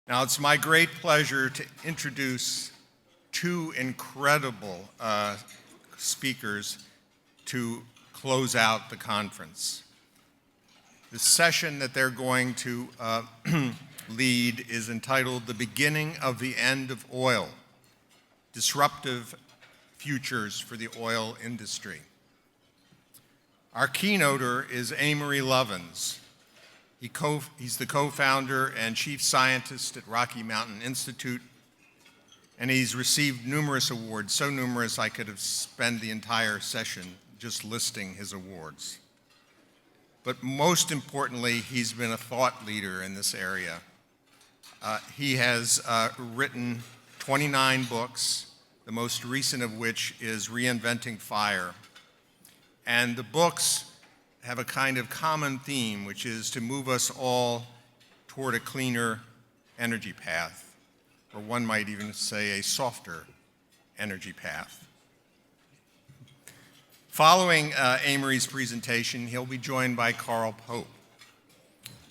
Now, it's my great pleasure to introduce two incredible speakers to close out the conference. The session that they're going to lead is entitled The Beginning of the End of Oil, Disruptive Futures for the Oil Industry. Our keynoter is Amory Lovins. He's the co-founder and chief scientist at Rocky Mountain Institute, and he's received numerous awards, so numerous I could have spent the entire session just listing his awards. But most importantly, he's been a thought leader in this area. He has written 29 books, the most recent of which is Reinventing Fire. And the books have a kind of common theme, which is to move us all toward a cleaner energy path, or one might even say a softer energy path. Following Amory's presentation, he'll be joined by Carl Pope.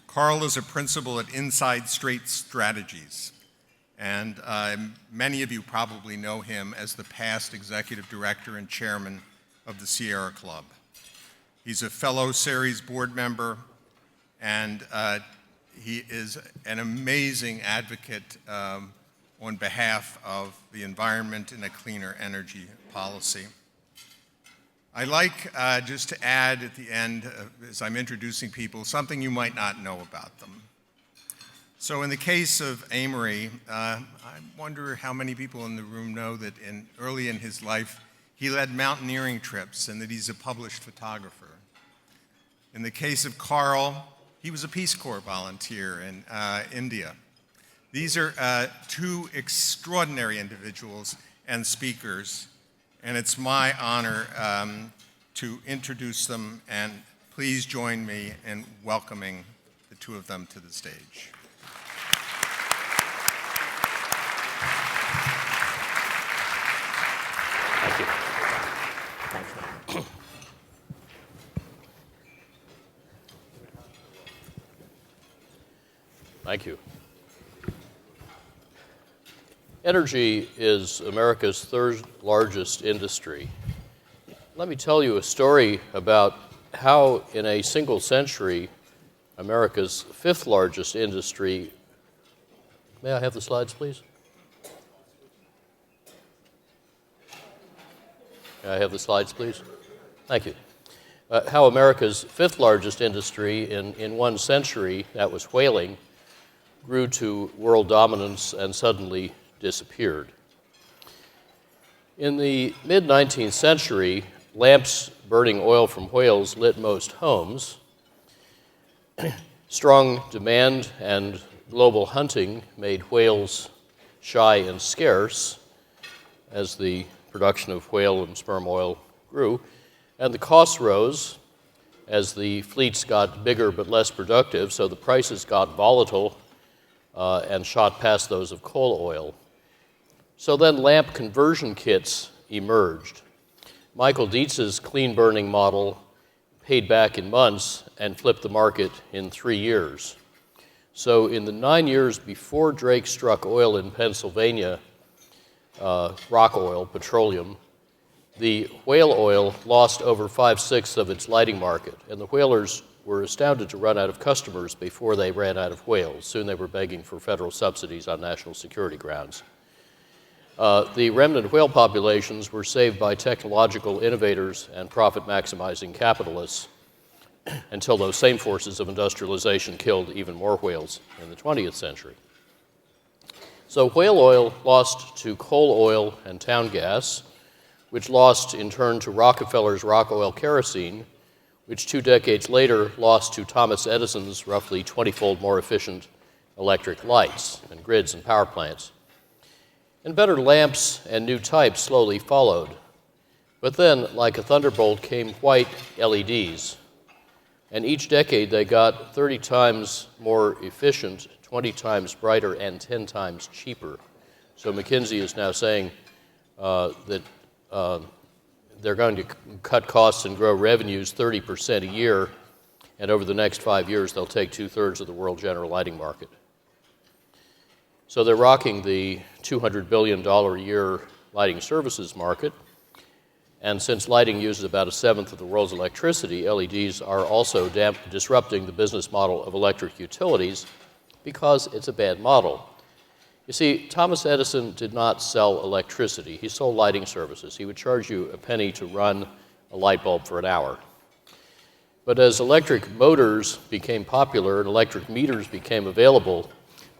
Carl is a principal at Inside Straight Strategies, and many of you probably know him as the past executive director and chairman of the Sierra Club. He's a fellow Ceres board member, and he is an amazing advocate on behalf of the environment and a cleaner energy policy. I like just to add at the end, as I'm introducing people, something you might not know about them. So in the case of Amory, I wonder how many people in the room know that early in his life, he led mountaineering trips and that he's a published photographer. In the case of Carl, he was a Peace Corps volunteer in India. These are two extraordinary individuals and speakers, and it's my honor to introduce them, and please join me in welcoming the two of them to the stage. Thank you. Thank you. Energy is America's third largest industry. Let me tell you a story about how in a single century, America's fifth largest industry. May I have the slides, please? May I have the slides, please? Thank you. How America's fifth largest industry in one century, that was whaling, grew to world dominance and suddenly disappeared. In the mid-19th century, lamps burning oil from whales lit most homes. Strong demand and global hunting made whales shy and scarce as the production of whale and sperm oil grew, and the costs rose as the fleets got bigger but less productive, so the prices got volatile and shot past those of coal oil. So then lamp conversion kits emerged. Michael Dietz's clean burning model paid back in months and flipped the market in 3 years. So in the 9 years before Drake struck oil in Pennsylvania, rock oil, petroleum, the whale oil lost over 5/6 of its lighting market, and the whalers were astounded to run out of customers before they ran out of whales. Soon they were begging for federal subsidies on national security grounds. The remnant whale populations were saved by technological innovators and profit-maximizing capitalists until those same forces of industrialization killed even more whales in the 20th century. So whale oil lost to coal oil and town gas, which lost in turn to Rockefeller's rock oil kerosene, which 2 decades later lost to Thomas Edison's roughly 20-fold more efficient electric lights and grids and power plants. And better lamps and new types slowly followed. But then, like a thunderbolt, came white LEDs. And each decade they got 30 times more efficient, 20 times brighter, and 10 times cheaper. So McKinsey is now saying that they're going to cut costs and grow revenues 30% a year, and over the next 5 years they'll take 2/3 of the world general lighting market. So they're rocking the $200 billion a year lighting services market. And since lighting uses about 1/7 of the world's electricity, LEDs are also disrupting the business model of electric utilities because it's a bad model. You see, Thomas Edison did not sell electricity. He sold lighting services. He would charge you a penny to run a light bulb for an hour. But as electric motors became popular and electric meters became available,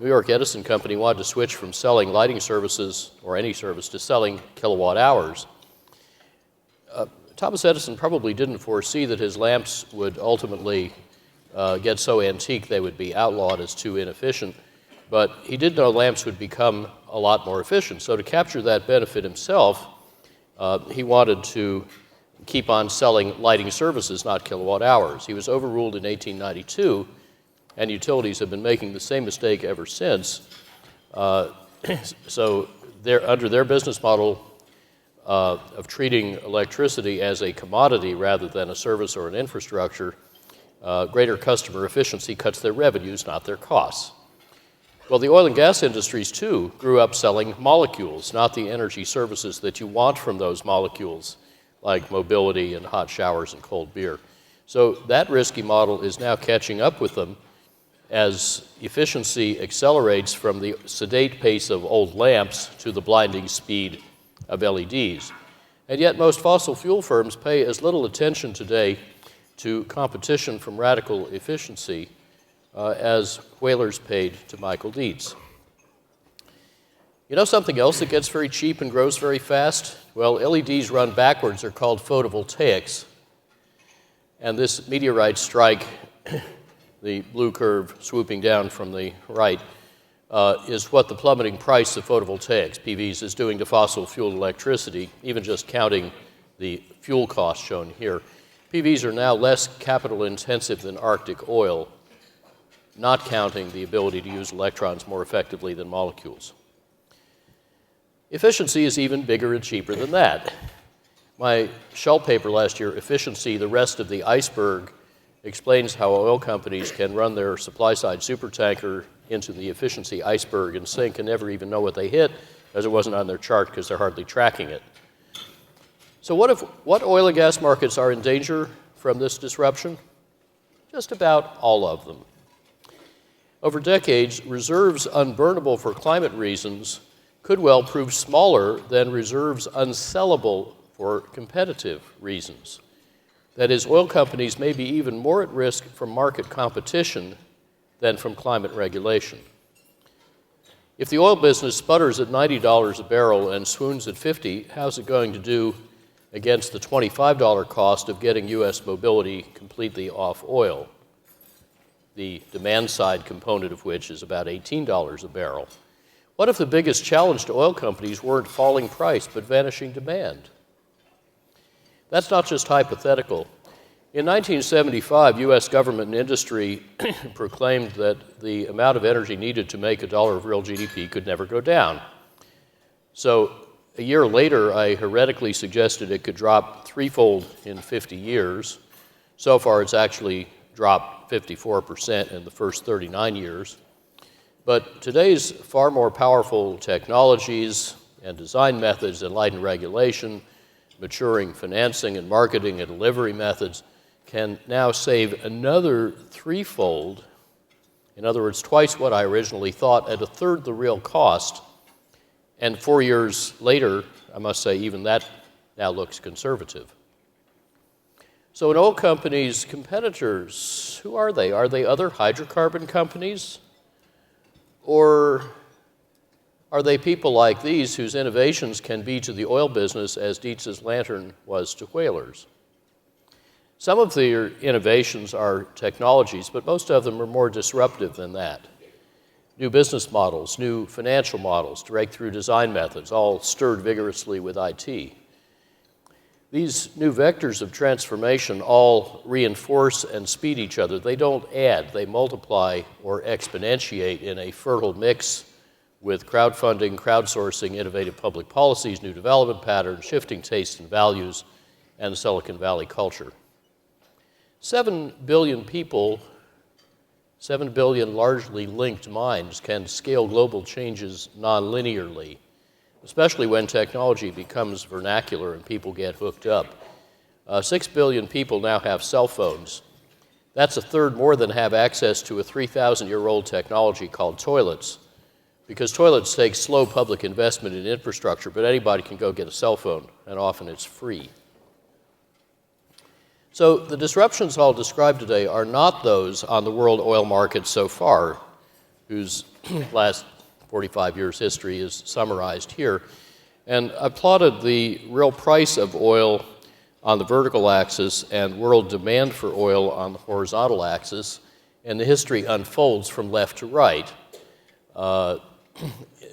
New York Edison Company wanted to switch from selling lighting services or any service to selling kilowatt hours. Thomas Edison probably didn't foresee that his lamps would ultimately get so antique they would be outlawed as too inefficient, but he did know lamps would become a lot more efficient. So to capture that benefit himself, he wanted to keep on selling lighting services, not kilowatt hours. He was overruled in 1892, and utilities have been making the same mistake ever since. So under their business model of treating electricity as a commodity rather than a service or an infrastructure, greater customer efficiency cuts their revenues, not their costs. Well, the oil and gas industries, too, grew up selling molecules, not the energy services that you want from those molecules, like mobility and hot showers and cold beer. So that risky model is now catching up with them as efficiency accelerates from the sedate pace of old lamps to the blinding speed of LEDs. And yet most fossil fuel firms pay as little attention today to competition from radical efficiency as whalers paid to Michael Dietz. You know something else that gets very cheap and grows very fast? Well, LEDs run backwards are called photovoltaics. And this meteorite strike, the blue curve swooping down from the right, is what the plummeting price of photovoltaics, PVs, is doing to fossil fuel electricity, even just counting the fuel cost shown here. PVs are now less capital intensive than Arctic oil, not counting the ability to use electrons more effectively than molecules. Efficiency is even bigger and cheaper than that. My Shell paper last year, Efficiency, the Rest of the Iceberg, explains how oil companies can run their supply-side supertanker into the efficiency iceberg and sink and never even know what they hit, as it wasn't on their chart because they're hardly tracking it. So what oil and gas markets are in danger from this disruption? Just about all of them. Over decades, reserves unburnable for climate reasons could well prove smaller than reserves unsellable for competitive reasons. That is, oil companies may be even more at risk from market competition than from climate regulation. If the oil business sputters at $90 a barrel and swoons at $50, how's it going to do against the $25 cost of getting U.S. mobility completely off oil, the demand side component of which is about $18 a barrel? What if the biggest challenge to oil companies weren't falling price but vanishing demand? That's not just hypothetical. In 1975, U.S. government and industry proclaimed that the amount of energy needed to make $1 of real GDP could never go down. So a year later, I heretically suggested it could drop threefold in 50 years. So far, it's actually dropped 54% in the first 39 years. But today's far more powerful technologies and design methods and light and regulation, maturing financing and marketing and delivery methods can now save another threefold, in other words, twice what I originally thought at a third the real cost. And 4 years later, I must say, even that now looks conservative. So an oil company's competitors, who are they? Are they other hydrocarbon companies? Or are they people like these whose innovations can be to the oil business as Dietz's lantern was to whalers? Some of their innovations are technologies, but most of them are more disruptive than that. New business models, new financial models, breakthrough design methods, all stirred vigorously with IT. These new vectors of transformation all reinforce and speed each other. They don't add, they multiply or exponentiate in a fertile mix with crowdfunding, crowdsourcing, innovative public policies, new development patterns, shifting tastes and values, and Silicon Valley culture. 7 billion people 7 billion largely linked minds can scale global changes non-linearly, especially when technology becomes vernacular and people get hooked up. 6 billion people now have cell phones. That's a third more than have access to a 3,000-year-old technology called toilets, because toilets take slow public investment in infrastructure, but anybody can go get a cell phone, and often it's free. So the disruptions I'll describe today are not those on the world oil market so far, whose last 45 years' history is summarized here. And I plotted the real price of oil on the vertical axis and world demand for oil on the horizontal axis, and the history unfolds from left to right,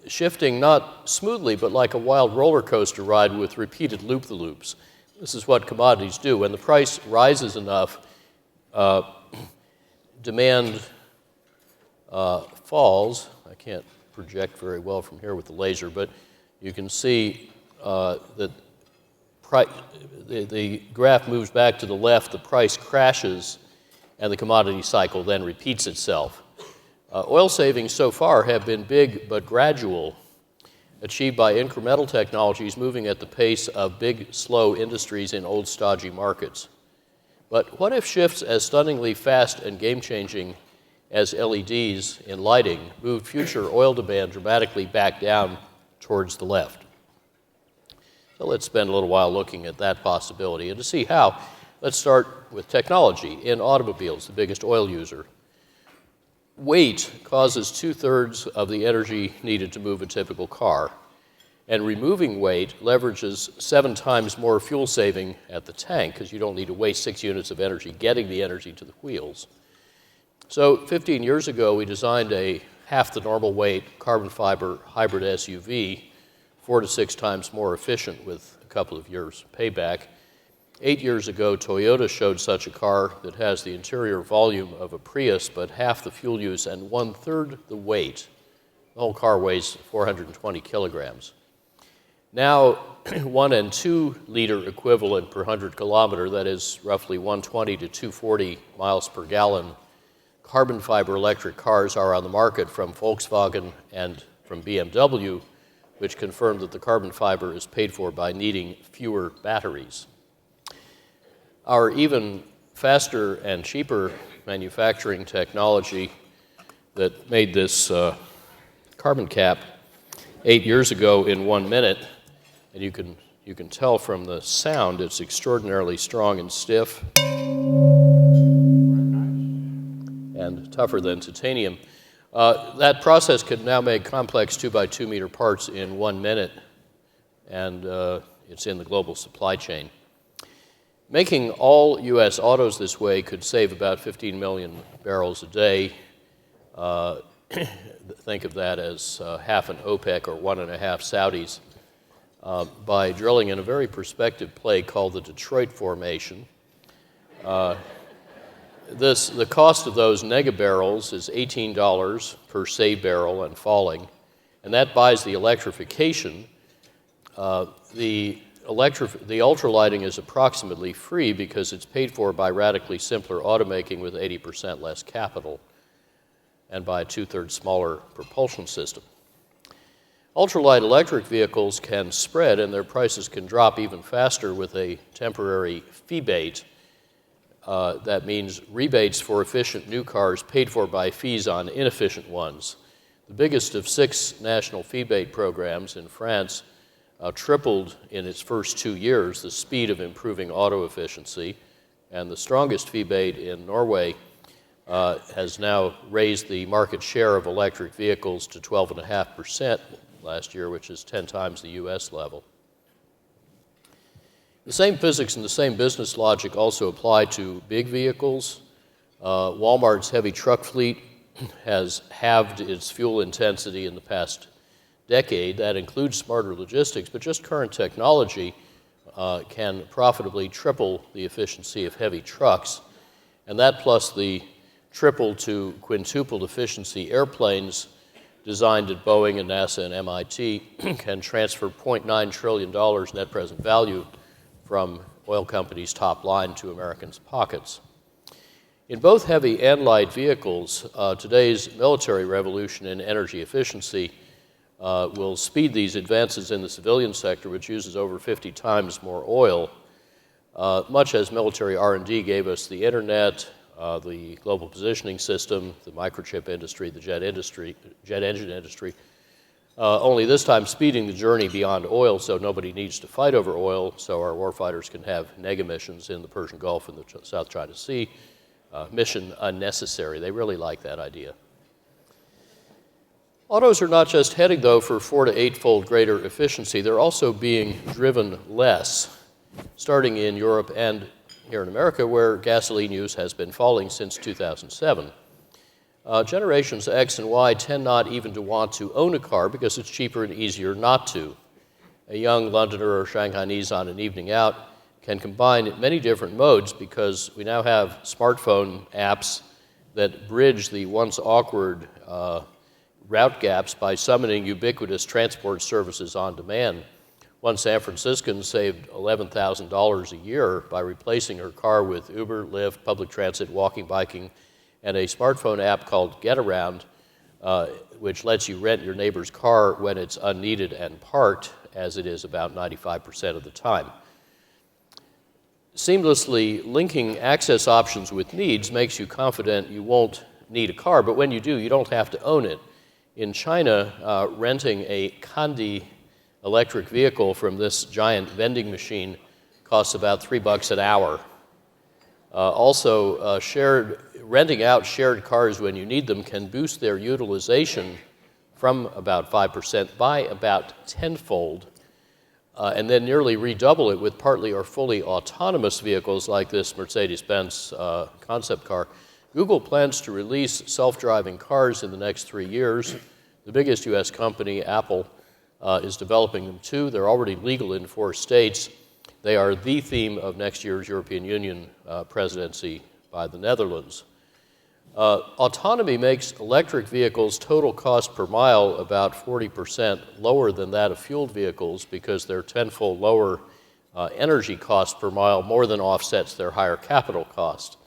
shifting not smoothly, but like a wild roller coaster ride with repeated loop-the-loops. This is what commodities do. When the price rises enough, demand falls. I can't project very well from here with the laser, but you can see that the graph moves back to the left, the price crashes, and the commodity cycle then repeats itself. Oil savings so far have been big but gradual, achieved by incremental technologies moving at the pace of big, slow industries in old, stodgy markets. But what if shifts as stunningly fast and game-changing as LEDs in lighting moved future oil demand dramatically back down towards the left? So let's spend a little while looking at that possibility. And to see how, let's start with technology. In automobiles, the biggest oil user, weight causes 2/3 of the energy needed to move a typical car, and removing weight leverages 7 times more fuel saving at the tank, because you don't need to waste 6 units of energy getting the energy to the wheels. So 15 years ago, we designed a half the normal weight carbon fiber hybrid SUV, 4 to 6 times more efficient with a couple of years payback. 8 years ago, Toyota showed such a car that has the interior volume of a Prius, but half the fuel use and 1/3 the weight. The whole car weighs 420 kilograms. Now, 1 and 2 liter equivalent per 100 kilometer, that is roughly 120 to 240 miles per gallon, carbon fiber electric cars are on the market from Volkswagen and from BMW, which confirmed that the carbon fiber is paid for by needing fewer batteries. Our even faster and cheaper manufacturing technology that made this carbon cap 8 years ago in 1 minute, and you can tell from the sound it's extraordinarily strong and stiff and tougher than titanium. That process could now make complex 2x2 meter parts in 1 minute, and it's in the global supply chain. Making all U.S. autos this way could save about 15 million barrels a day. Think of that as half an OPEC or 1.5 Saudis, by drilling in a very prospective play called the Detroit Formation. The cost of those nega barrels is $18 per saved barrel and falling, and that buys the electrification. The ultralighting is approximately free because it's paid for by radically simpler automaking with 80% less capital and by a 2/3 smaller propulsion system. Ultralight electric vehicles can spread and their prices can drop even faster with a temporary fee-bait. That means rebates for efficient new cars paid for by fees on inefficient ones. The biggest of 6 national fee-bait programs in France tripled in its first 2 years the speed of improving auto efficiency, and the strongest fee-bait in Norway has now raised the market share of electric vehicles to 12.5% last year, which is 10 times the US level. The same physics and the same business logic also apply to big vehicles. Walmart's heavy truck fleet has halved its fuel intensity in the past decade. That includes smarter logistics, but just current technology can profitably triple the efficiency of heavy trucks. And that plus the triple to quintuple efficiency airplanes designed at Boeing and NASA and MIT can transfer $0.9 trillion net present value from oil companies' top line to Americans' pockets. In both heavy and light vehicles, today's military revolution in energy efficiency will speed these advances in the civilian sector, which uses over 50 times more oil, much as military R&D gave us the internet, the global positioning system, the microchip industry, the jet engine industry, only this time speeding the journey beyond oil so nobody needs to fight over oil, so our warfighters can have neg emissions in the Persian Gulf and the South China Sea. Mission unnecessary. They really like that idea. Autos are not just heading, though, for 4- to 8-fold greater efficiency. They're also being driven less, starting in Europe and here in America, where gasoline use has been falling since 2007. Generations X and Y tend not even to want to own a car because it's cheaper and easier not to. A young Londoner or Shanghainese on an evening out can combine many different modes because we now have smartphone apps that bridge the once awkward route gaps by summoning ubiquitous transport services on demand. One San Franciscan saved $11,000 a year by replacing her car with Uber, Lyft, public transit, walking, biking, and a smartphone app called Getaround, which lets you rent your neighbor's car when it's unneeded and parked, as it is about 95% of the time. Seamlessly linking access options with needs makes you confident you won't need a car, but when you do, you don't have to own it. In China, renting a Kandi electric vehicle from this giant vending machine costs about $3 an hour. Also, renting out shared cars when you need them can boost their utilization from about 5% by about tenfold, and then nearly redouble it with partly or fully autonomous vehicles like this Mercedes-Benz concept car. Google plans to release self-driving cars in the next 3 years. The biggest U.S. company, Apple, is developing them too. They're already legal in 4 states. They are the theme of next year's European Union presidency by the Netherlands. Autonomy makes electric vehicles' total cost per mile about 40% lower than that of fueled vehicles because their tenfold lower energy cost per mile more than offsets their higher capital cost.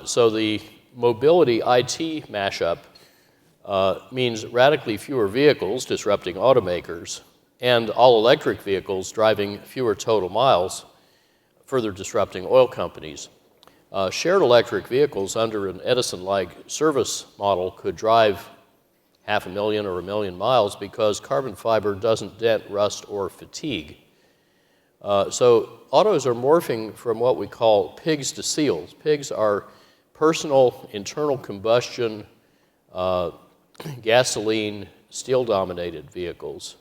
So the mobility IT mashup means radically fewer vehicles disrupting automakers and all-electric vehicles driving fewer total miles, further disrupting oil companies. Shared electric vehicles under an Edison-like service model could drive 500,000 or 1 million miles because carbon fiber doesn't dent, rust, or fatigue. So autos are morphing from what we call pigs to seals. Pigs are personal internal combustion, gasoline, steel-dominated vehicles.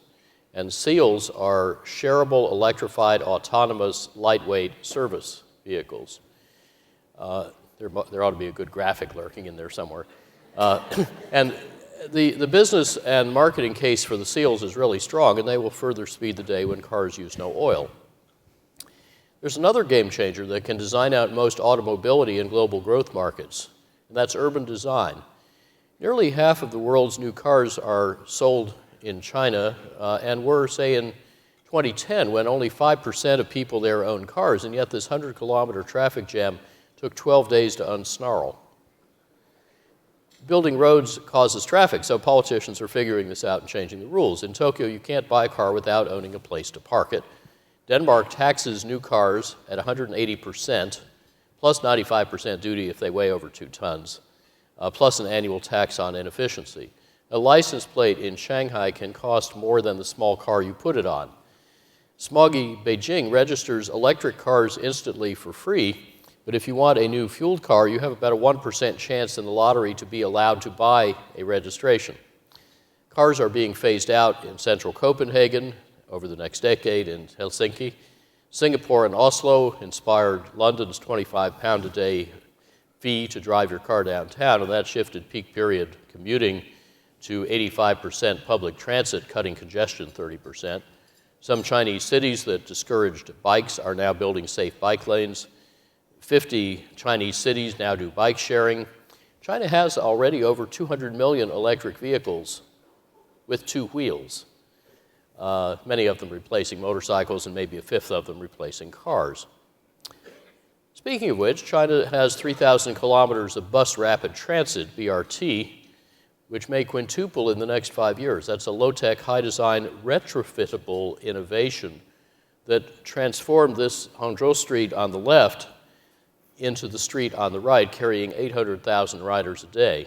And seals are shareable, electrified, autonomous, lightweight service vehicles. There ought to be a good graphic lurking in there somewhere. And the business and marketing case for the seals is really strong, and they will further speed the day when cars use no oil. There's another game changer that can design out most automobility in global growth markets, and that's urban design. Nearly half of the world's new cars are sold in China, and were, say, in 2010, when only 5% of people there own cars, and yet this 100-kilometer traffic jam took 12 days to unsnarl. Building roads causes traffic, so politicians are figuring this out and changing the rules. In Tokyo, you can't buy a car without owning a place to park it. Denmark taxes new cars at 180%, plus 95% duty if they weigh over 2 tons, plus an annual tax on inefficiency. A license plate in Shanghai can cost more than the small car you put it on. Smoggy Beijing registers electric cars instantly for free, but if you want a new fueled car, you have about a 1% chance in the lottery to be allowed to buy a registration. Cars are being phased out in central Copenhagen over the next decade, in Helsinki. Singapore and Oslo inspired London's 25-pound a day fee to drive your car downtown, and that shifted peak period commuting to 85% public transit, cutting congestion 30%. Some Chinese cities that discouraged bikes are now building safe bike lanes. 50 Chinese cities now do bike sharing. China has already over 200 million electric vehicles with 2 wheels, many of them replacing motorcycles and maybe a fifth of them replacing cars. Speaking of which, China has 3,000 kilometers of bus rapid transit, BRT, which may quintuple in the next 5 years. That's a low-tech, high-design, retrofittable innovation that transformed this Hangzhou street on the left into the street on the right, carrying 800,000 riders a day.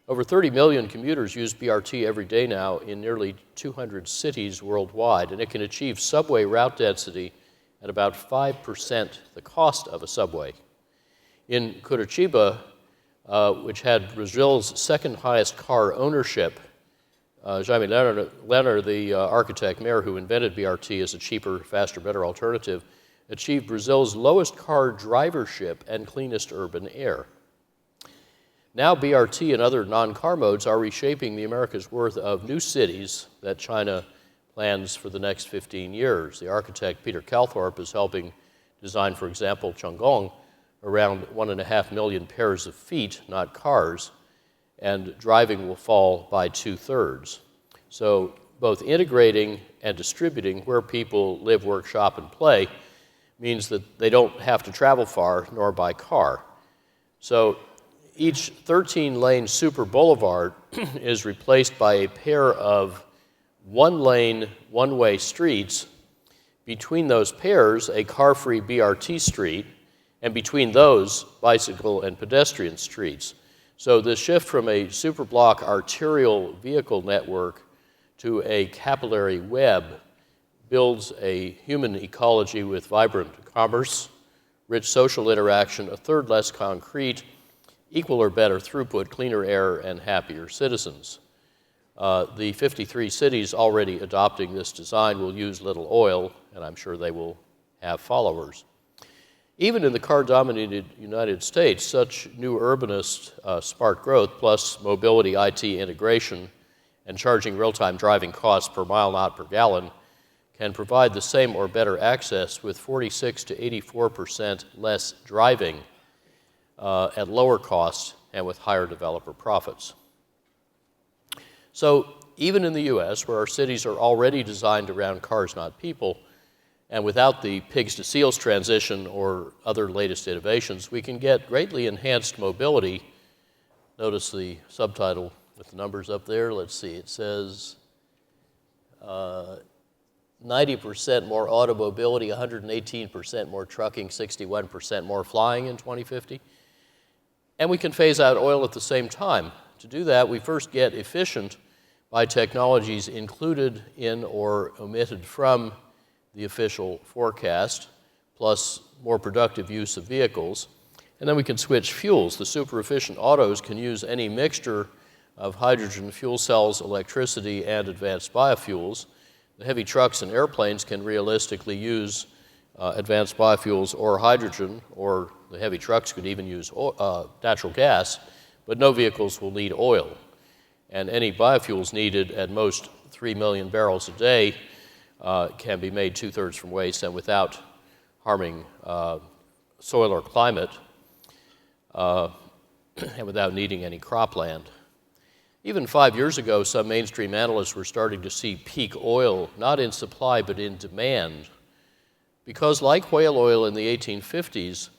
Over 30 million commuters use BRT every day now in nearly 200 cities worldwide, and it can achieve subway route density at about 5% the cost of a subway. In Curitiba, which had Brazil's second highest car ownership, Jaime Lerner, the architect mayor who invented BRT as a cheaper, faster, better alternative, achieved Brazil's lowest car drivership and cleanest urban air. Now BRT and other non-car modes are reshaping the America's worth of new cities that China plans for the next 15 years. The architect Peter Calthorpe is helping design, for example, Chang'an, around 1.5 million pairs of feet, not cars, and driving will fall by 2/3. So both integrating and distributing where people live, work, shop, and play means that they don't have to travel far nor by car. So each 13-lane super boulevard is replaced by a pair of one-lane, one-way streets. Between those pairs, a car-free BRT street, and between those, bicycle and pedestrian streets. So the shift from a superblock arterial vehicle network to a capillary web builds a human ecology with vibrant commerce, rich social interaction, a third less concrete, equal or better throughput, cleaner air, and happier citizens. The 53 cities already adopting this design will use little oil, and I'm sure they will have followers. Even in the car-dominated United States, such new urbanist smart growth, plus mobility IT integration, and charging real-time driving costs per mile, not per gallon, can provide the same or better access with 46 to 84% less driving at lower costs and with higher developer profits. So even in the US, where our cities are already designed around cars, not people, and without the pigs to seals transition or other latest innovations, we can get greatly enhanced mobility. Notice the subtitle with the numbers up there. Let's see, it says 90% more automobility, 118% more trucking, 61% more flying in 2050. And we can phase out oil at the same time. To do that, we first get efficient by technologies included in or omitted from the official forecast, plus more productive use of vehicles. And then we can switch fuels. The super efficient autos can use any mixture of hydrogen fuel cells, electricity, and advanced biofuels. The heavy trucks and airplanes can realistically use advanced biofuels or hydrogen, or the heavy trucks could even use natural gas, but no vehicles will need oil. And any biofuels needed, at most 3 million barrels a day, can be made 2/3 from waste and without harming soil or climate, and without needing any cropland. Even 5 years ago, some mainstream analysts were starting to see peak oil, not in supply but in demand, because like whale oil in the 1850s,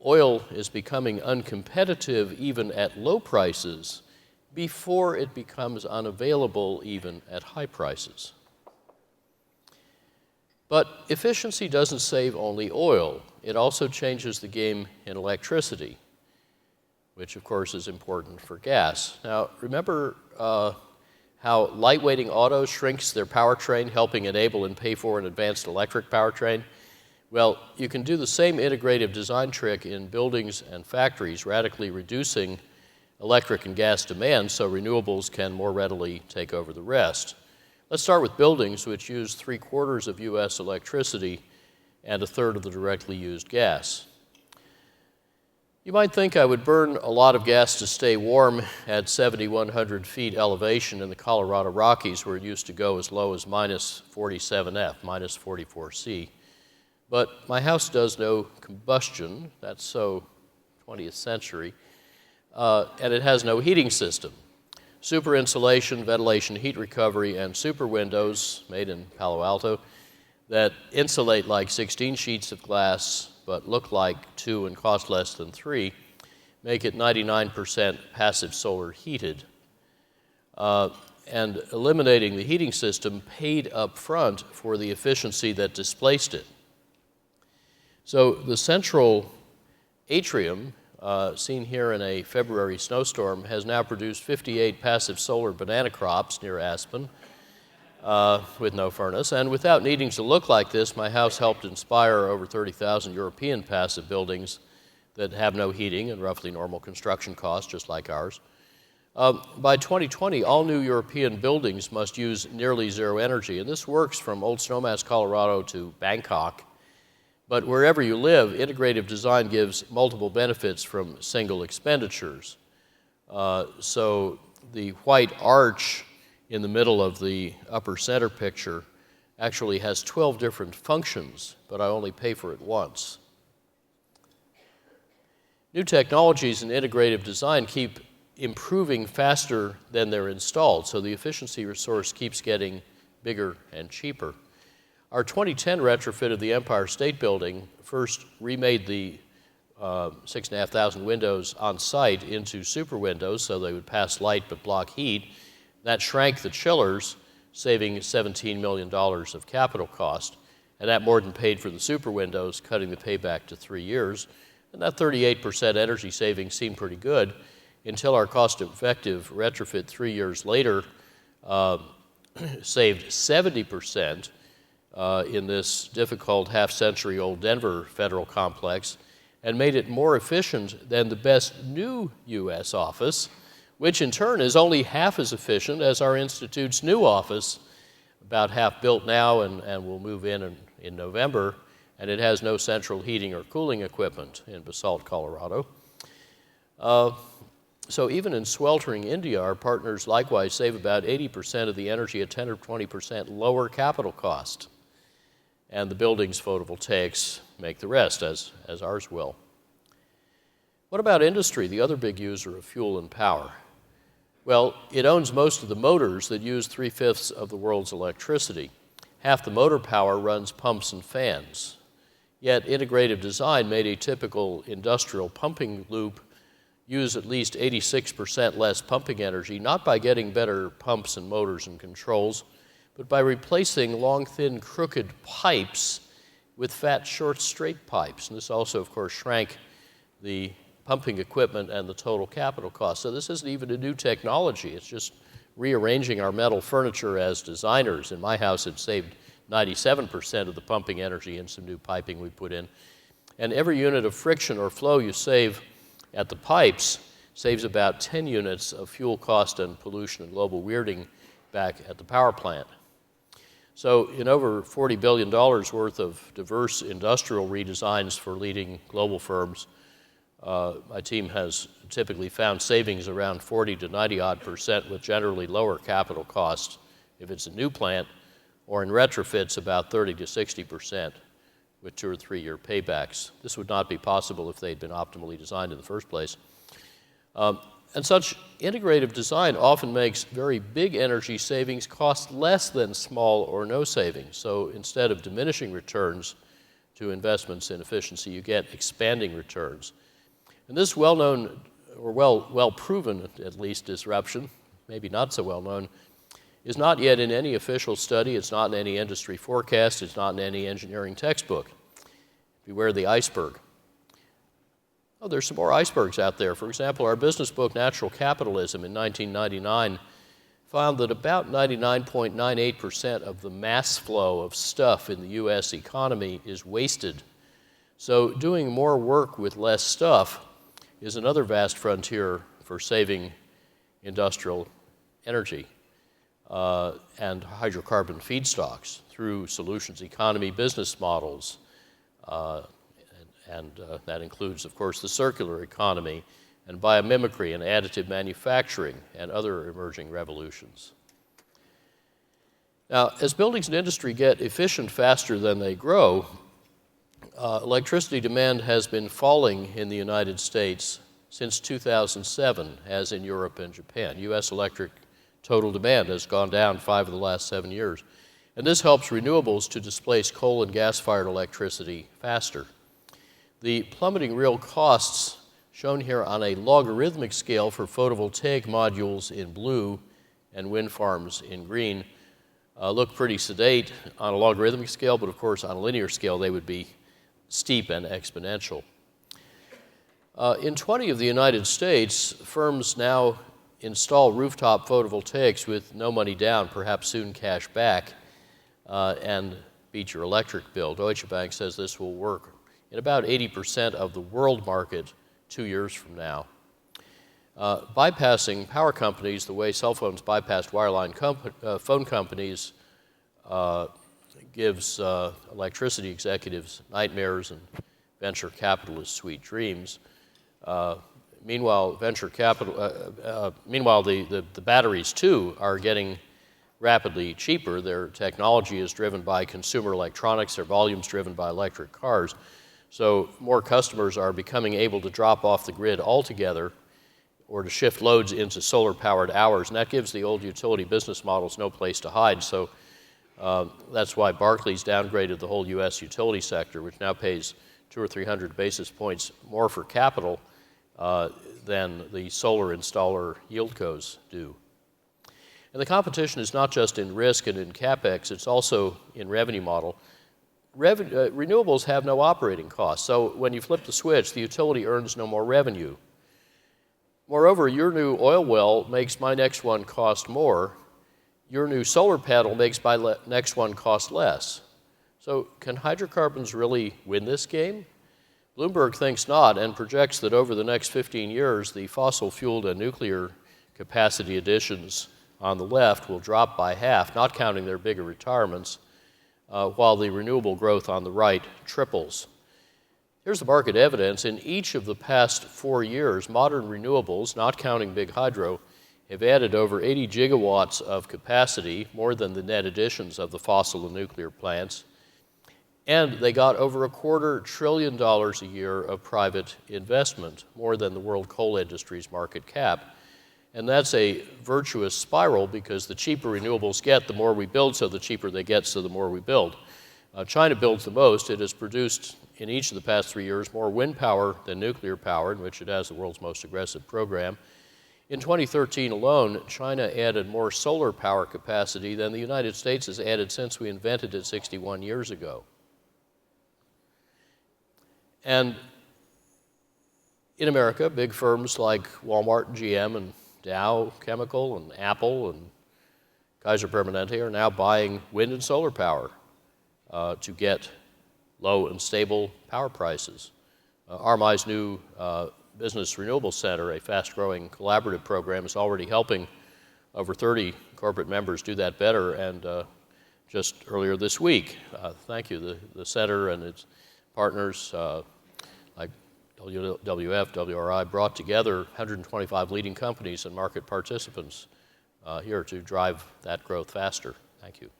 oil is becoming uncompetitive even at low prices before it becomes unavailable even at high prices. But efficiency doesn't save only oil. It also changes the game in electricity, which of course is important for gas. Now, remember how lightweighting autos shrinks their powertrain, helping enable and pay for an advanced electric powertrain? Well, you can do the same integrative design trick in buildings and factories, radically reducing electric and gas demand so renewables can more readily take over the rest. Let's start with buildings, which use 3/4 of US electricity and 1/3 of the directly used gas. You might think I would burn a lot of gas to stay warm at 7,100 feet elevation in the Colorado Rockies, where it used to go as low as minus 47 F, minus 44 C. But my house does no combustion, that's so 20th century, and it has no heating system. Super insulation, ventilation, heat recovery, and super windows made in Palo Alto that insulate like 16 sheets of glass but look like 2 and cost less than 3, make it 99% passive solar heated. And eliminating the heating system paid up front for the efficiency that displaced it. So the central atrium, seen here in a February snowstorm, has now produced 58 passive solar banana crops near Aspen with no furnace. And without needing to look like this, my house helped inspire over 30,000 European passive buildings that have no heating and roughly normal construction costs, just like ours. By 2020, all new European buildings must use nearly zero energy, and this works from Old Snowmass, Colorado to Bangkok. But wherever you live, integrative design gives multiple benefits from single expenditures. So the white arch in the middle of the upper center picture actually has 12 different functions, but I only pay for it once. New technologies in integrative design keep improving faster than they're installed, so the efficiency resource keeps getting bigger and cheaper. Our 2010 retrofit of the Empire State Building first remade the 6,500 windows on site into super windows so they would pass light but block heat. That shrank the chillers, saving $17 million of capital cost, and that more than paid for the super windows, cutting the payback to 3 years. And that 38% energy savings seemed pretty good, until our cost-effective retrofit 3 years later saved 70% in this difficult half-century-old Denver federal complex and made it more efficient than the best new U.S. office, which in turn is only half as efficient as our Institute's new office, about half built now and will move in November, and it has no central heating or cooling equipment in Basalt, Colorado. So even in sweltering India, our partners likewise save about 80% of the energy at 10 or 20% lower capital cost. And the building's photovoltaics make the rest, as ours will. What about industry, the other big user of fuel and power? Well, it owns most of the motors that use 3/5 of the world's electricity. Half the motor power runs pumps and fans. Yet integrative design made a typical industrial pumping loop use at least 86% less pumping energy, not by getting better pumps and motors and controls, but by replacing long, thin, crooked pipes with fat, short, straight pipes. And this also, of course, shrank the pumping equipment and the total capital cost. So this isn't even a new technology. It's just rearranging our metal furniture as designers. In my house, it saved 97% of the pumping energy in some new piping we put in. And every unit of friction or flow you save at the pipes saves about 10 units of fuel cost and pollution and global weirding back at the power plant. So in over $40 billion worth of diverse industrial redesigns for leading global firms, my team has typically found savings around 40 to 90% with generally lower capital costs if it's a new plant, or in retrofits about 30 to 60%. With 2 or 3 year paybacks. This would not be possible if they'd been optimally designed in the first place. And such integrative design often makes very big energy savings cost less than small or no savings. So instead of diminishing returns to investments in efficiency, you get expanding returns. And this well-known, or well-proven at least, disruption, maybe not so well-known, is not yet in any official study, it's not in any industry forecast, it's not in any engineering textbook. Beware the iceberg. Oh, there's some more icebergs out there. For example, our business book, Natural Capitalism, in 1999, found that about 99.98% of the mass flow of stuff in the U.S. economy is wasted. So doing more work with less stuff is another vast frontier for saving industrial energy. And hydrocarbon feedstocks through solutions economy business models. And that includes, of course, the circular economy and biomimicry and additive manufacturing and other emerging revolutions. Now, as buildings and industry get efficient faster than they grow, electricity demand has been falling in the United States since 2007, as in Europe and Japan. U.S. electric total demand has gone down 5 of the last 7 years. And this helps renewables to displace coal and gas-fired electricity faster. The plummeting real costs shown here on a logarithmic scale for photovoltaic modules in blue and wind farms in green look pretty sedate on a logarithmic scale, but of course on a linear scale they would be steep and exponential. In 20 of the United States, firms now install rooftop photovoltaics with no money down, perhaps soon cash back, and beat your electric bill. Deutsche Bank says this will work in about 80% of the world market 2 years from now. Bypassing power companies the way cell phones bypassed wireline phone companies gives electricity executives nightmares and venture capitalists sweet dreams. Meanwhile, the batteries too are getting rapidly cheaper. Their technology is driven by consumer electronics, their volume's driven by electric cars. So more customers are becoming able to drop off the grid altogether or to shift loads into solar-powered hours, and that gives the old utility business models no place to hide. So that's why Barclays downgraded the whole U.S. utility sector, which now pays 200 or 300 basis points more for capital than the solar installer yieldcos do. And the competition is not just in risk and in CapEx, it's also in revenue model. Renewables have no operating costs, so when you flip the switch, the utility earns no more revenue. Moreover, your new oil well makes my next one cost more. Your new solar panel makes my next one cost less. So can hydrocarbons really win this game? Bloomberg thinks not and projects that over the next 15 years, the fossil-fueled and nuclear capacity additions on the left will drop by half, not counting their bigger retirements, while the renewable growth on the right triples. Here's the market evidence. In each of the past 4 years, modern renewables, not counting big hydro, have added over 80 gigawatts of capacity, more than the net additions of the fossil and nuclear plants. And they got over $250 billion a year of private investment, more than the world coal industry's market cap. And that's a virtuous spiral because the cheaper renewables get, the more we build, so the cheaper they get, so the more we build. China builds the most. It has produced in each of the past 3 years more wind power than nuclear power, in which it has the world's most aggressive program. In 2013 alone, China added more solar power capacity than the United States has added since we invented it 61 years ago. And in America, big firms like Walmart and GM and Dow Chemical and Apple and Kaiser Permanente are now buying wind and solar power to get low and stable power prices. RMI's new Business Renewable Center, a fast-growing collaborative program, is already helping over 30 corporate members do that better. And just earlier this week, thank you, the center and its partners like WWF, WRI, brought together 125 leading companies and market participants here to drive that growth faster. Thank you.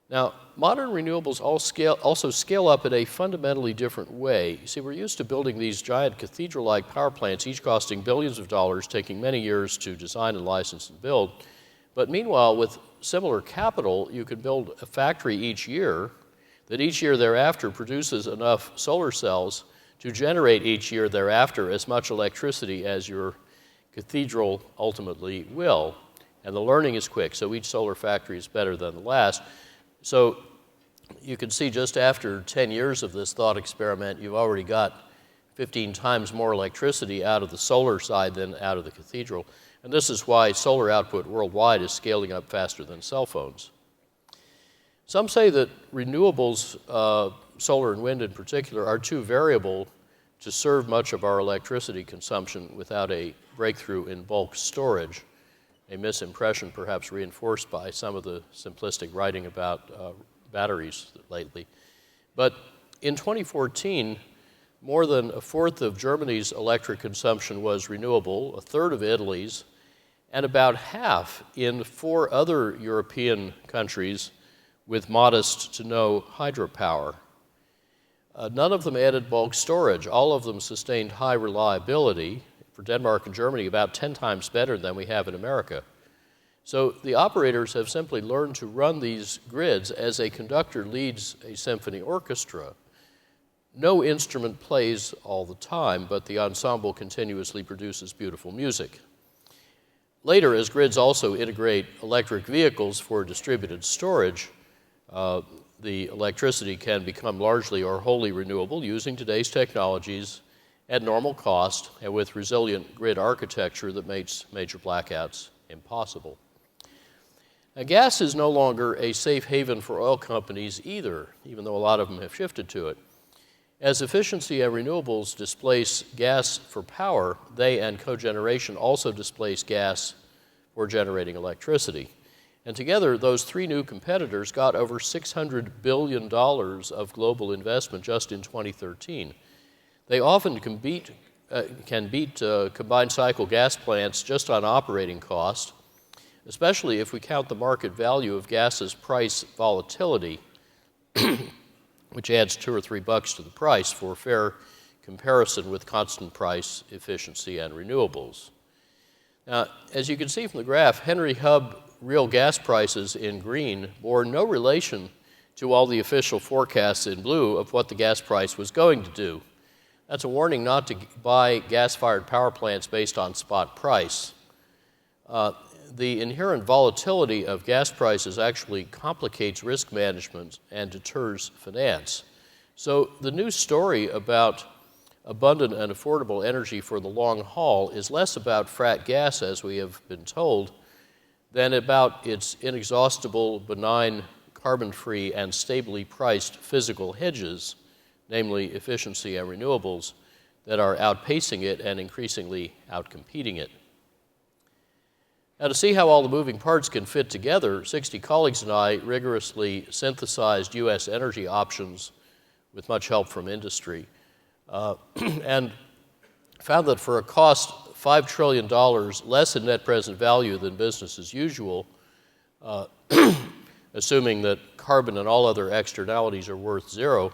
Now, modern renewables also scale up in a fundamentally different way. You see, we're used to building these giant cathedral-like power plants, each costing billions of dollars, taking many years to design and license and build. But meanwhile, with similar capital, you can build a factory each year that each year thereafter produces enough solar cells to generate each year thereafter as much electricity as your cathedral ultimately will. And the learning is quick, so each solar factory is better than the last. So you can see just after 10 years of this thought experiment, you've already got 15 times more electricity out of the solar side than out of the cathedral. And this is why solar output worldwide is scaling up faster than cell phones. Some say that renewables, solar and wind in particular, are too variable to serve much of our electricity consumption without a breakthrough in bulk storage, a misimpression perhaps reinforced by some of the simplistic writing about batteries lately. But in 2014, more than a fourth of Germany's electric consumption was renewable, a third of Italy's, and about half in 4 other European countries with modest to no hydropower. None of them added bulk storage. All of them sustained high reliability. For Denmark and Germany, about 10 times better than we have in America. So the operators have simply learned to run these grids as a conductor leads a symphony orchestra. No instrument plays all the time, but the ensemble continuously produces beautiful music. Later, as grids also integrate electric vehicles for distributed storage, the electricity can become largely or wholly renewable using today's technologies at normal cost and with resilient grid architecture that makes major blackouts impossible. Now, gas is no longer a safe haven for oil companies either, even though a lot of them have shifted to it. As efficiency and renewables displace gas for power, they and cogeneration also displace gas for generating electricity. And together, those three new competitors got over $600 billion of global investment just in 2013. They often can beat combined cycle gas plants just on operating cost, especially if we count the market value of gas's price volatility, which adds $2 or $3 to the price for fair comparison with constant price, efficiency, and renewables. Now, as you can see from the graph, Henry Hub real gas prices in green bore no relation to all the official forecasts in blue of what the gas price was going to do. That's a warning not to buy gas-fired power plants based on spot price. The inherent volatility of gas prices actually complicates risk management and deters finance. So the new story about abundant and affordable energy for the long haul is less about frack gas, as we have been told, than about its inexhaustible, benign, carbon-free, and stably priced physical hedges, namely efficiency and renewables, that are outpacing it and increasingly outcompeting it. Now, to see how all the moving parts can fit together, 60 colleagues and I rigorously synthesized U.S. energy options with much help from industry, and found that for a cost $5 trillion less in net present value than business as usual, assuming that carbon and all other externalities are worth zero,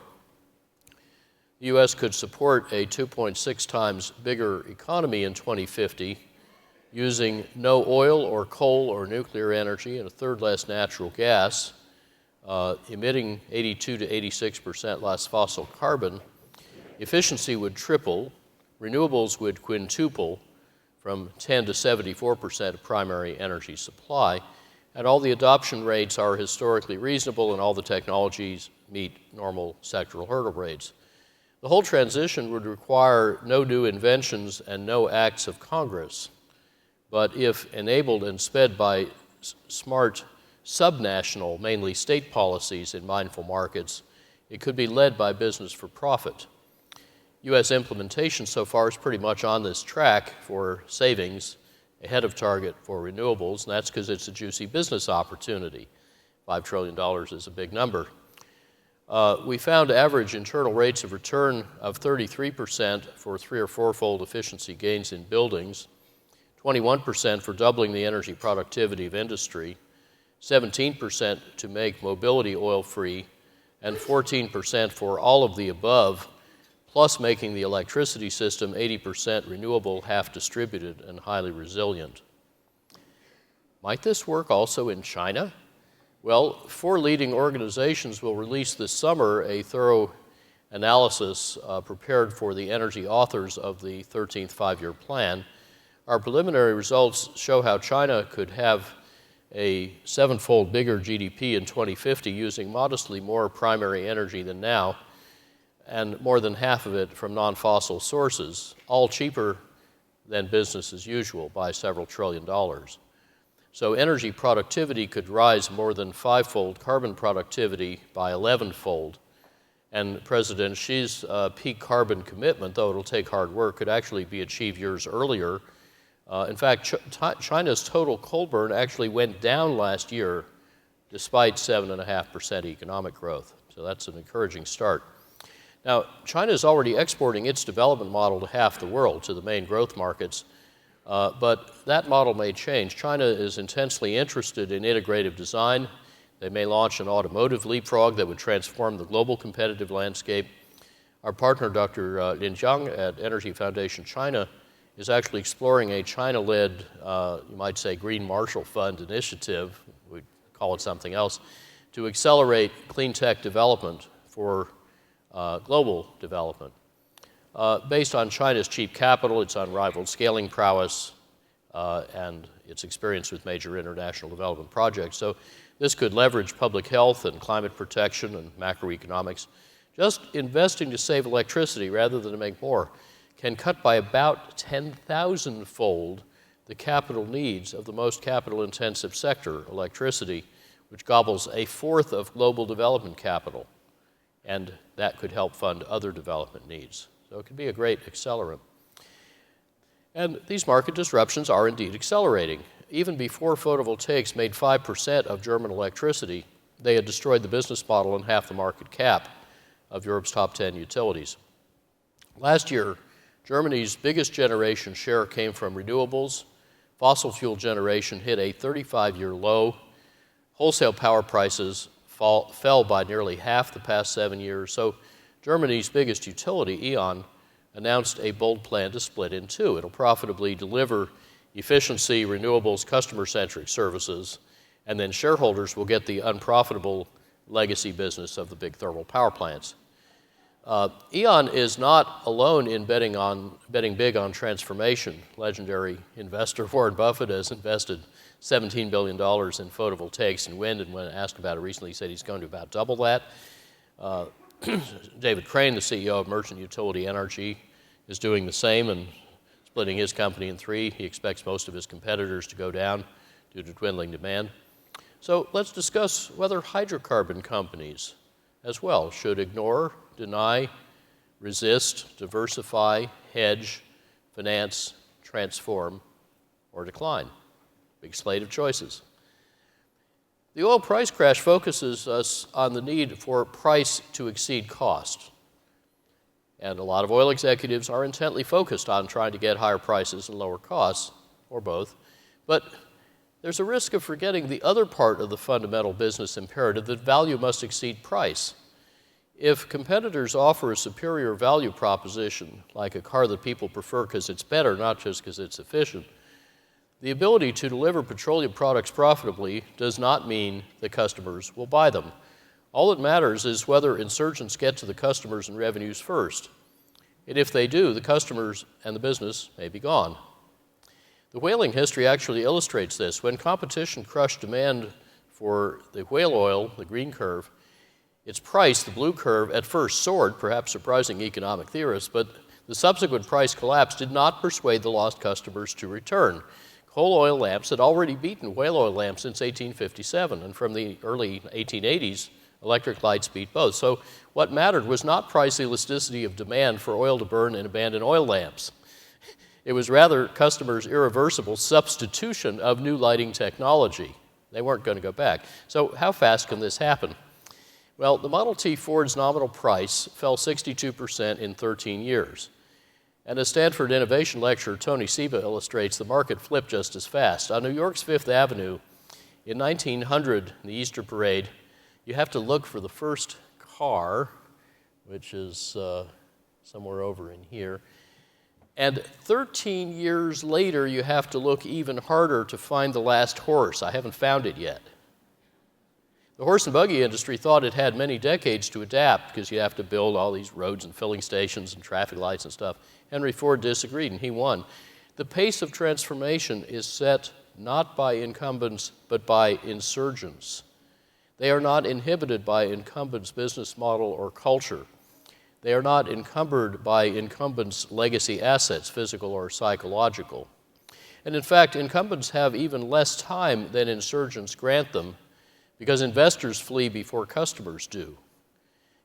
the U.S. could support a 2.6 times bigger economy in 2050 using no oil or coal or nuclear energy and a third less natural gas, emitting 82 to 86% less fossil carbon. Efficiency would triple, renewables would quintuple from 10 to 74% of primary energy supply, and all the adoption rates are historically reasonable and all the technologies meet normal sectoral hurdle rates. The whole transition would require no new inventions and no acts of Congress. But if enabled and sped by smart subnational, mainly state policies in mindful markets, it could be led by business for profit. U.S. implementation so far is pretty much on this track for savings, ahead of target for renewables, and that's because it's a juicy business opportunity. $5 trillion is a big number. We found average internal rates of return of 33% for 3- or 4-fold efficiency gains in buildings, 21% for doubling the energy productivity of industry, 17% to make mobility oil-free, and 14% for all of the above, plus making the electricity system 80% renewable, half distributed, and highly resilient. Might this work also in China? Well, 4 leading organizations will release this summer a thorough analysis prepared for the energy authors of the 13th five-year plan. Our preliminary results show how China could have a 7-fold bigger GDP in 2050 using modestly more primary energy than now, and more than half of it from non-fossil sources, all cheaper than business as usual by several trillion dollars. So energy productivity could rise more than 5-fold, carbon productivity by 11-fold, and President Xi's peak carbon commitment, though it'll take hard work, could actually be achieved years earlier. In fact, China's total coal burn actually went down last year despite 7.5% economic growth. So that's an encouraging start. Now, China is already exporting its development model to half the world, to the main growth markets, but that model may change. China is intensely interested in integrative design. They may launch an automotive leapfrog that would transform the global competitive landscape. Our partner, Dr. Lin Jiang at Energy Foundation China, is actually exploring a China-led, you might say, Green Marshall Fund initiative, we'd call it something else, to accelerate clean tech development for global development. Based on China's cheap capital, its unrivaled scaling prowess, and its experience with major international development projects. So this could leverage public health and climate protection and macroeconomics. Just investing to save electricity rather than to make more can cut by about 10,000-fold the capital needs of the most capital-intensive sector, electricity, which gobbles a fourth of global development capital. And that could help fund other development needs. So it could be a great accelerant. And these market disruptions are indeed accelerating. Even before photovoltaics made 5% of German electricity, they had destroyed the business model and half the market cap of Europe's top 10 utilities. Last year, Germany's biggest generation share came from renewables. Fossil fuel generation hit a 35-year low. Wholesale power prices fell by nearly half the past 7 years. So Germany's biggest utility, E.ON, announced a bold plan to split in two. It'll profitably deliver efficiency, renewables, customer-centric services, and then shareholders will get the unprofitable legacy business of the big thermal power plants. E.ON is not alone in betting big on transformation. Legendary investor Warren Buffett has invested $17 billion in photovoltaics and wind, and when asked about it recently, he said he's going to about double that. David Crane, the CEO of Merchant Utility Energy, is doing the same and splitting his company in three. He expects most of his competitors to go down due to dwindling demand. So let's discuss whether hydrocarbon companies as well should ignore, deny, resist, diversify, hedge, finance, transform, or decline. Big slate of choices. The oil price crash focuses us on the need for price to exceed cost. And a lot of oil executives are intently focused on trying to get higher prices and lower costs, or both. But there's a risk of forgetting the other part of the fundamental business imperative that value must exceed price. If competitors offer a superior value proposition, like a car that people prefer because it's better, not just because it's efficient, the ability to deliver petroleum products profitably does not mean that customers will buy them. All that matters is whether insurgents get to the customers and revenues first. And if they do, the customers and the business may be gone. The whaling history actually illustrates this. When competition crushed demand for the whale oil, the green curve, its price, the blue curve, at first soared, perhaps surprising economic theorists, but the subsequent price collapse did not persuade the lost customers to return. Coal oil lamps had already beaten whale oil lamps since 1857, and from the early 1880s, electric lights beat both. So what mattered was not price elasticity of demand for oil to burn in abandoned oil lamps. It was rather customers' irreversible substitution of new lighting technology. They weren't going to go back. So how fast can this happen? Well, the Model T Ford's nominal price fell 62% in 13 years. And as Stanford innovation lecturer Tony Seba illustrates, the market flipped just as fast. On New York's Fifth Avenue, in 1900, in the Easter Parade, you have to look for the first car, which is somewhere over in here. And 13 years later, you have to look even harder to find the last horse. I haven't found it yet. The horse and buggy industry thought it had many decades to adapt because you have to build all these roads and filling stations and traffic lights and stuff. Henry Ford disagreed, and he won. The pace of transformation is set not by incumbents, but by insurgents. They are not inhibited by incumbents' business model or culture. They are not encumbered by incumbents' legacy assets, physical or psychological. And in fact, incumbents have even less time than insurgents grant them because investors flee before customers do.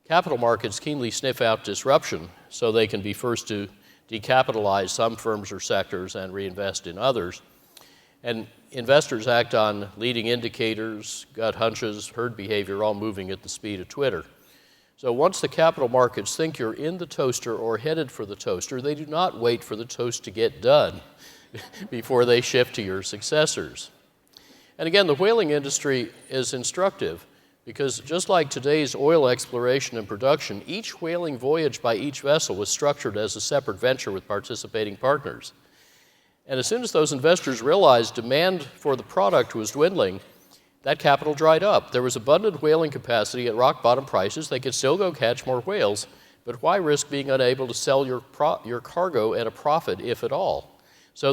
Capital markets keenly sniff out disruption so they can be first to decapitalize some firms or sectors and reinvest in others. And investors act on leading indicators, gut hunches, herd behavior, all moving at the speed of Twitter. So once the capital markets think you're in the toaster or headed for the toaster, they do not wait for the toast to get done before they shift to your successors. And again, the whaling industry is instructive because just like today's oil exploration and production, each whaling voyage by each vessel was structured as a separate venture with participating partners. And as soon as those investors realized demand for the product was dwindling, that capital dried up. There was abundant whaling capacity at rock bottom prices. They could still go catch more whales, but why risk being unable to sell your cargo at a profit, if at all? So the